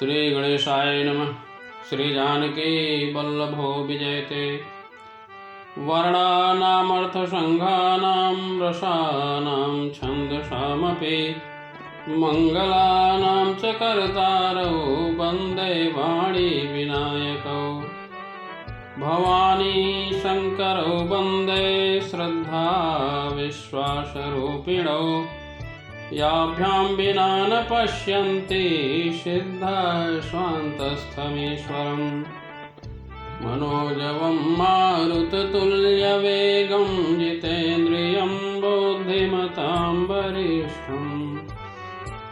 श्री गणेशाय नमः। श्री जानकी वल्लभो विजयते। वर्णानामर्थसङ्घानां रसानां छन्दसामपि मङ्गलानां च कर्तारौ वन्दे वाणी विनायकौ। भवानी शङ्करौ वन्दे श्रद्धा विश्वासरूपिणौ। याभ्यां विना न पश्यन्ति सिद्धः स्वान्तस्थमीश्वरम्। मनोजवं मारुततुल्यवेगं जितेन्द्रियं बुद्धिमतां वरिष्ठम्।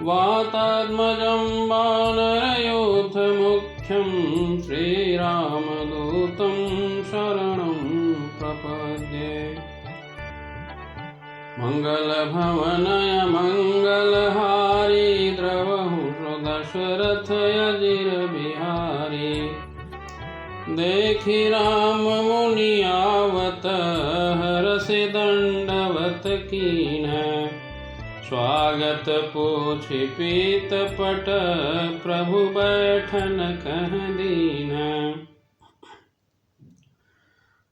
वातात्मजं वानरयूथमुख्यं श्रीरामदूतं शरणं प्रपद्ये। मंगलभवनय मंगलहारी द्रवहु दशरथयजिर बिहारी। देखि राम मुनि आवत हरषि दंडवत कीन्ह। स्वागत पूछि पीत पट प्रभु बैठन कह दीन्ह।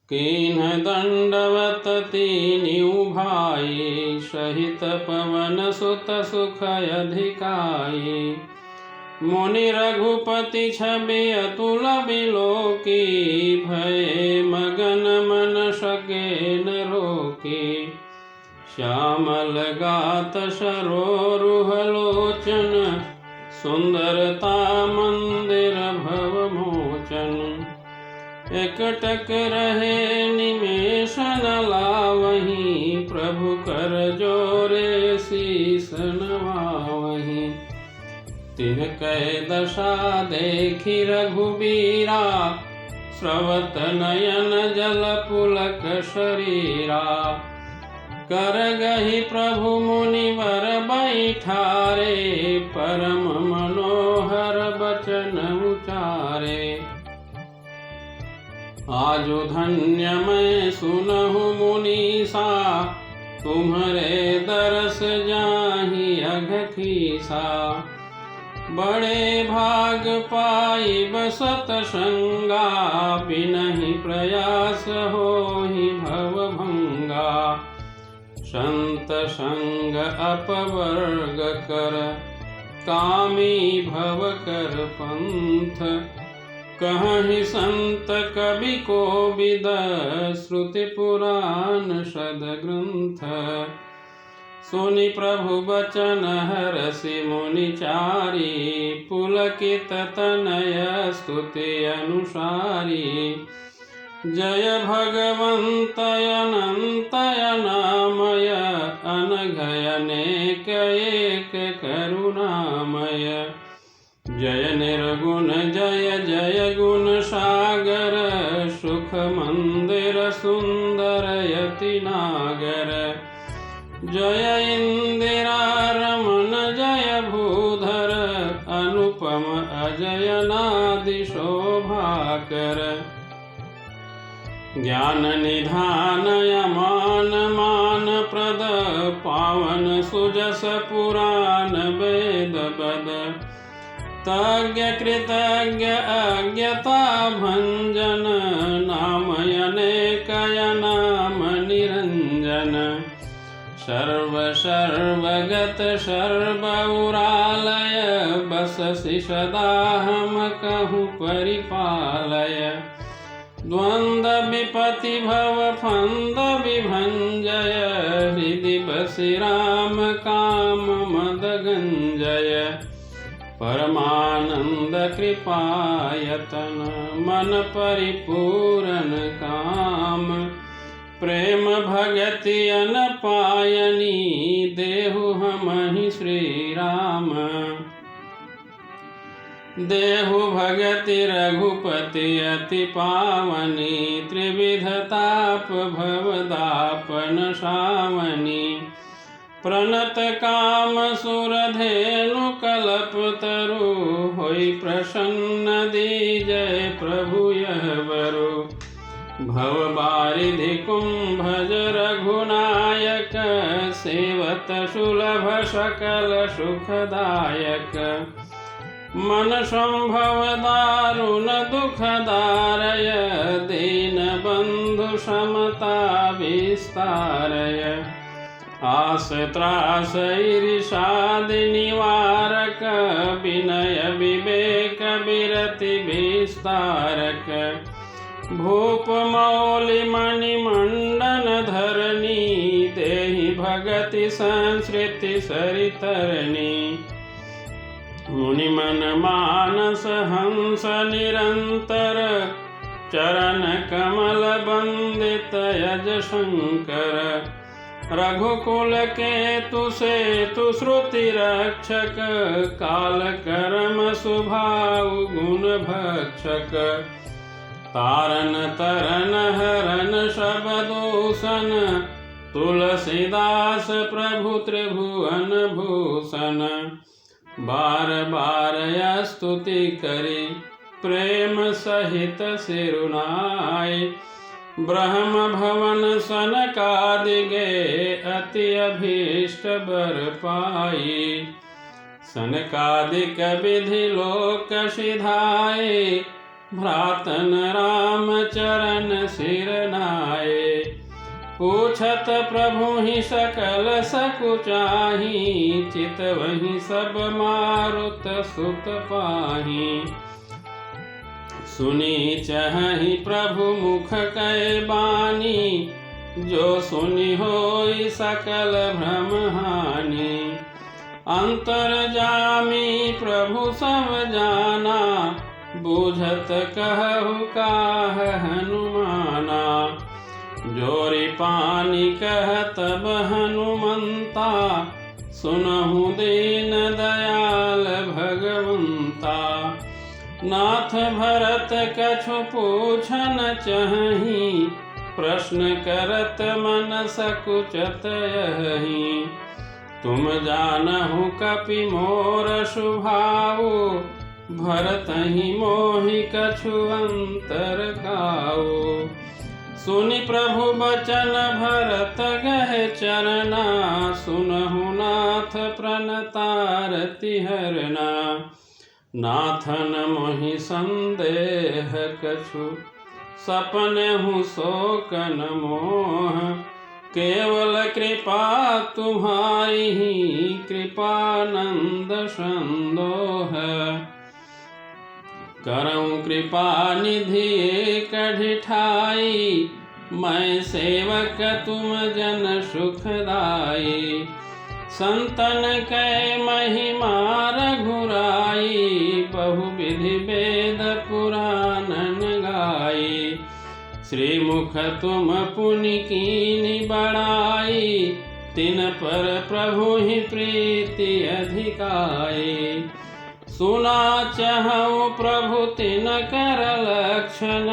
कीन्ह दंडवत तीनिउ भाई सहित पवन सुत सुख अधिकाई। मुनि रघुपति छवि अतुल बिलोकी भय मगन मन सके न रोकी। श्यामल गात सरोरुह लोचन सुंदरता मंदिर भव मोचन। एकटक रहे निमेष न लावहीं प्रभु कर जोरे शीस नवावहीं। तिनकै दशा देखि रघुबीरा स्रवत नयन जल पुलक शरीरा। करगहि प्रभु मुनिवर बैठारे परम मनोहर बचन उचारे। आजु धन्य मैं सुनहु मुनीसा तुम्हरे दरस जाहि अघखीसा। बड़े भाग पाई बसत संगा बिनहि प्रयास होहि भवभंगा। संत संग अपवर्ग कर कामी भव कर पंथ। कहहि संत कवि कोविद श्रुति पुराण सद्ग्रंथ। सुनि प्रभु बचन हरषि मुनि चारी पुलकित तनय स्तुति अनुसारी। जय भगवंत अनंत अनामय अनघय अनेक एक करुणामय। जय निर्गुण जय जय गुण सागर सुख मंदिर सुंदर यति नागर। जय इंदिरा रमन जय भूधर अनुपम अजय नादि शोभाकर। ज्ञान निधान यमान मान प्रद पावन सुजस पुराण वेद बद। तज्ञ कृतज्ञ अज्ञता भंजन नामयनेक नाम निरंजन। सर्व सर्वगत सर्वउरालय बससि सदा हम कहूँ परिपालय। द्वंद्व विपति भव फंद विभंजय हृदि बसि राम काम मद गंजय। परमानंद कृपायतन मन परिपूरन काम। प्रेम भगति अनपायनी देहु हमहि श्री राम। देहु भगति रघुपति अति पावनी। त्रिविध ताप भवदापन सावनी। प्रणत काम सुरधेनु कल्पतरु होई प्रसन्न दीजय प्रभु यह वरु। भव बारिधि कुंभज रघुनायक सेवत सुलभ सकल सुखदायक। मन संभव दारुण दुखदारय दीन बंधु समता विस्तारय आस त्रास ईर्षादि निवारक विनय विवेक विरति विस्तारक भूप मौलि मणिमंडन धरणी देहि भगति संस्कृति सरितरणी मुनिमन मानस हंस निरंतर चरण कमल बंदित यज शंकर रघुकुल केतु सेतु श्रुति रक्षक काल कर्म स्वभाव गुण भक्षक तारन तरन हरन शबदूषण तुलसीदास प्रभु त्रिभुवन भूषण बार बार स्तुति करी प्रेम सहित सिरुनाय ब्रह्म भवन सनकादि गे अति अभीष्ट बर पाई सनकादिक विधि लोक सिधाए भ्रातन राम चरण सिर नाये पूछत प्रभु ही सकल सकुचाही चित वही सब मारुत सुत पाही सुनी चहि प्रभु मुख कै बानी जो सुनी होई सकल भ्रम हानि अंतर जामी प्रभु सब जाना बूझत कहु काह हनुमाना जोरी पानी कह तब हनुमंता सुनहु दीन दयाल भगवंता नाथ भरत कछु पूछन चहि प्रश्न करत मन सकुचत यहि तुम जानहु कपि मोर स्वभाव भरत ही मोहि कछु अंतर काऊ सुनि प्रभु बचन भरत गहे चरना सुनहु नाथ प्रणतारति हरना नाथन मोहि संदेह कछु सपनेहु शोकन मोह केवल कृपा तुम्हारी ही कृपानंद संदोह करऊं कृपा निधि कढ़िठाई मैं सेवक तुम जन सुखदाई संतन कै महिमा रघुराई बहुविधि वेद पुराणन गाई श्रीमुख तुम पुनि कीनि बड़ाई तिन पर प्रभु ही प्रीति अधिकाई सुना चाहूँ प्रभु तिन कर लक्षण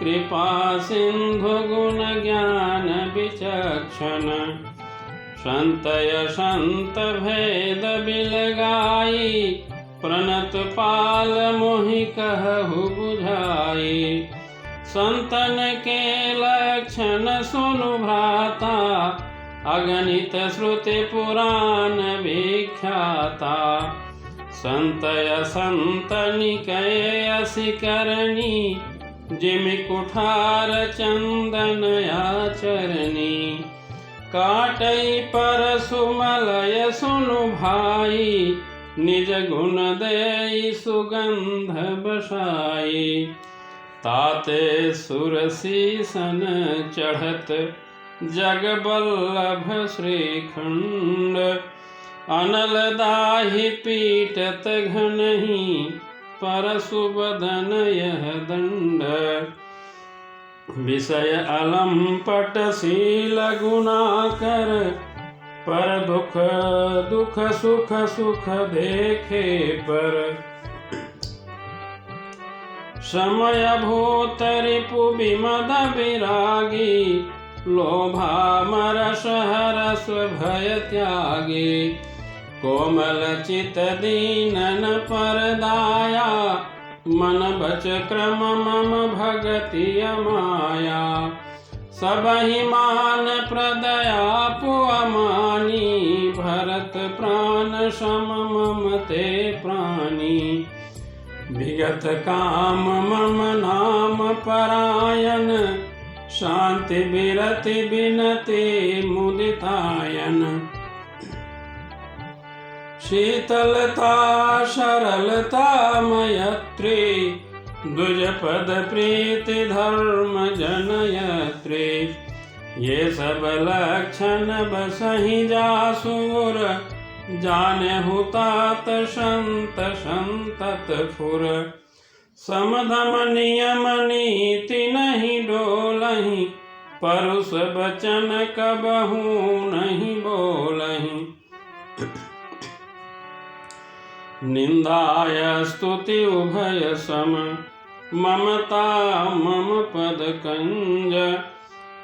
कृपा सिंधु गुण ज्ञान विचक्षण संतय संत भेद बिलगाई प्रणत पाल मोहि कहु बुझाई संतन के लक्षण सुनु भ्राता अगणित श्रुति पुराण विख्याता संतय संतनि कैसी करनी जिमि कुठार चंदन आचरणी काटई पर सुमलय सुनु भाई निज गुण देई सुगंध बसाई ताते सुरसीसन चढ़त जगबल्लभ श्रीखंड अनल दाहि पीटत घनहि परशुबदन यह दंड विषय अलंपट शील गुणाकर पर दुख दुख सुख सुख देखे पर समय भूत रिपु विमद विरागी लोभा मरस हरस भय त्यागी कोमल चित दीनन पर दाया मन बच क्रम मम भगति माया सबहि मान प्रदयापु अमानी, भरत प्राण सम मम ते प्राणी। विगत काम मम नाम परायण, शांति विरति बिनति मुदितायन। शीतलता सरलता मैत्री, द्विज पद प्रीति धर्म जनयत्री। ये सब लक्षण बसहि जासुर, जानहु तात संत संतत फुर। समधम नियम नीति नहीं डोलहि, परुष बचन कबहू नहीं बोलहि। निंदाय स्तुति उभय सम, ममता मम पद कंज।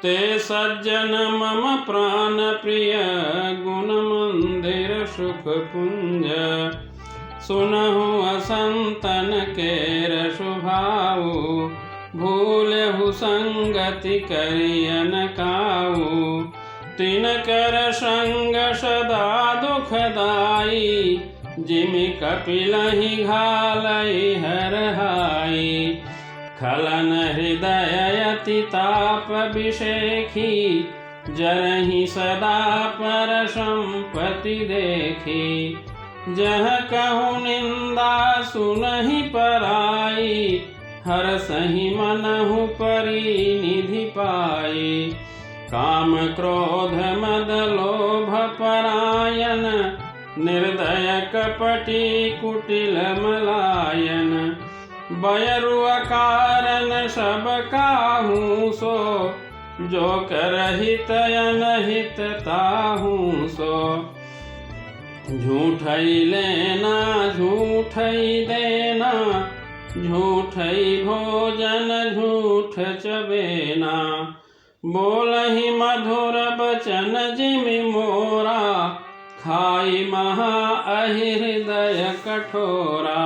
ते सज्जन मम प्राण प्रिय, गुण मंदिर सुख पुंज। सुनहु असंतन केर स्वभाव, भूलहु संगति करियन काऊ। तिनकर संग सदा दुखदाई, जिमि कपिलहि घालई हरहाई। खलन हृदय अति ताप विषेखी, जरहि सदा पर संपत्ति देखी। जह कहूँ निंदा सुनहि पराई, हरसहि मनहु परिनिधि पाई। काम क्रोध मद लोभ परायण, निर्दय कपटी कुटिल मलायन। बयरु अकारण सब काहू सो, जो करहित अनहित ताहू सो। झूठई लेना झूठई देना, झूठई भोजन झूठ चबेना। बोलहि मधुर बचन जिमि मोरा, खाई महा अहि हृदय कठोरा।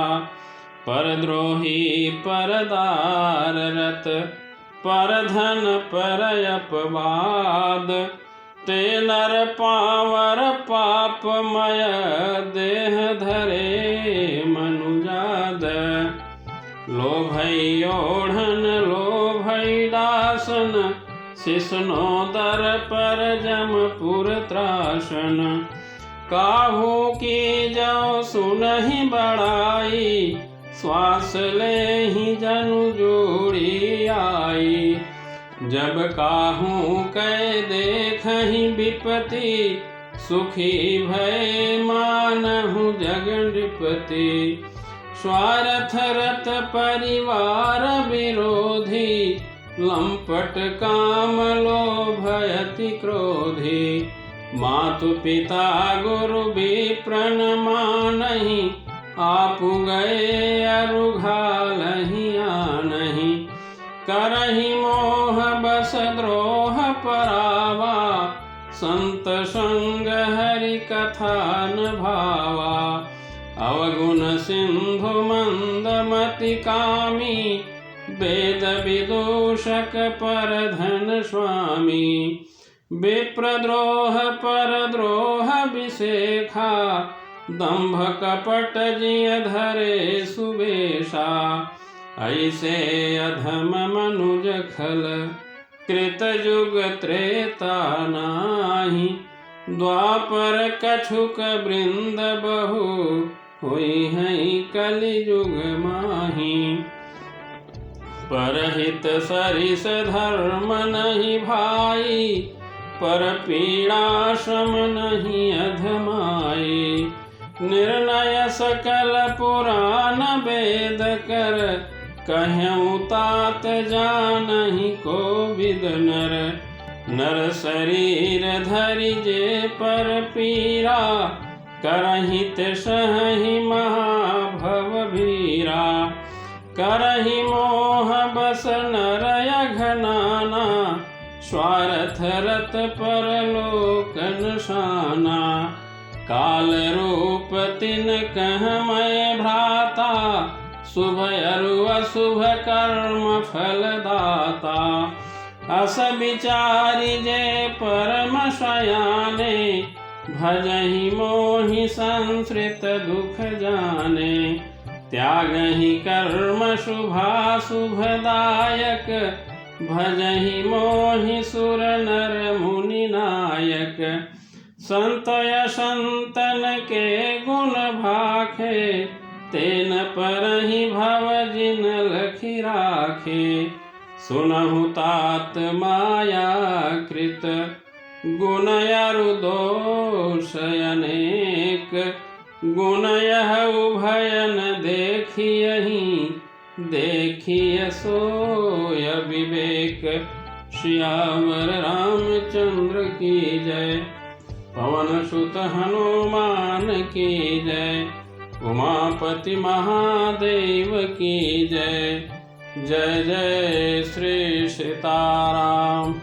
परद्रोही परदार रत, परधन पर अपवाद। ते नर पावर पापमय, देह धरे मनुजाद। लोभई ओढ़न लोभई दासन, सिसनो दर पर जमपुर त्रासन। काहू की जो सुनहि बड़ाई, श्वास लेहि जनु जोड़ी आई। जब काहू कै देखहि विपति, सुखी भय मानहु जग नृपति। स्वार्थ रत परिवार विरोधी, लंपट काम लोभ अति क्रोधी। मातु पिता गुरु विप्रन मानहि, आपु गए अरु घालहि आनहि। करहि मोह बस द्रोह परावा, संत संग हरि कथा न भावा। अवगुण सिंधु मंदमति कामी, वेद विदूषक पर धन स्वामी। विप्रद्रोह परद्रोह विशेखा, दंभ कपट जिय धरे सुबेशा। ऐसे अधम मनुज खल, कृत युग त्रेता नाही। द्वापर कछुक वृंद बहु, हुई हैं कलियुग माही। परहित सरिस धर्म नहीं भाई, पर पीड़ा श्रम नहीं अधमाई। निर्णय सकल पुराण वेद कर, कहूँ तात जानहि को विद नर। नर शरीर धरि जे पर पीरा, करहित सहहि महाभव भीरा। करहि मोह बस नर अघनाना, स्वार्थ रत परलोकन शाना। काल रूप तिन कह मैं भ्राता, शुभ अरु अशुभ कर्म फल दाता। अस विचारि जे परम शयाने, भजहि मोहि संसृत दुख जाने। त्यागहि कर्म शुभाशुभदायक, भजहि मोहि सुर नर मुनि नायक। संतय संतन के गुण भाखे, तेन परहि भव जिन लखि राखे। सुनहु तात माया कृत, गुण अरु दोष अनेक। गुण यह उभयन देखियहि, देखिय सोय विवेक। श्यावर रामचंद्र की जय, पवन सुत हनुमान की जय। उमापति महादेव की जय। जय जय श्री सीताराम।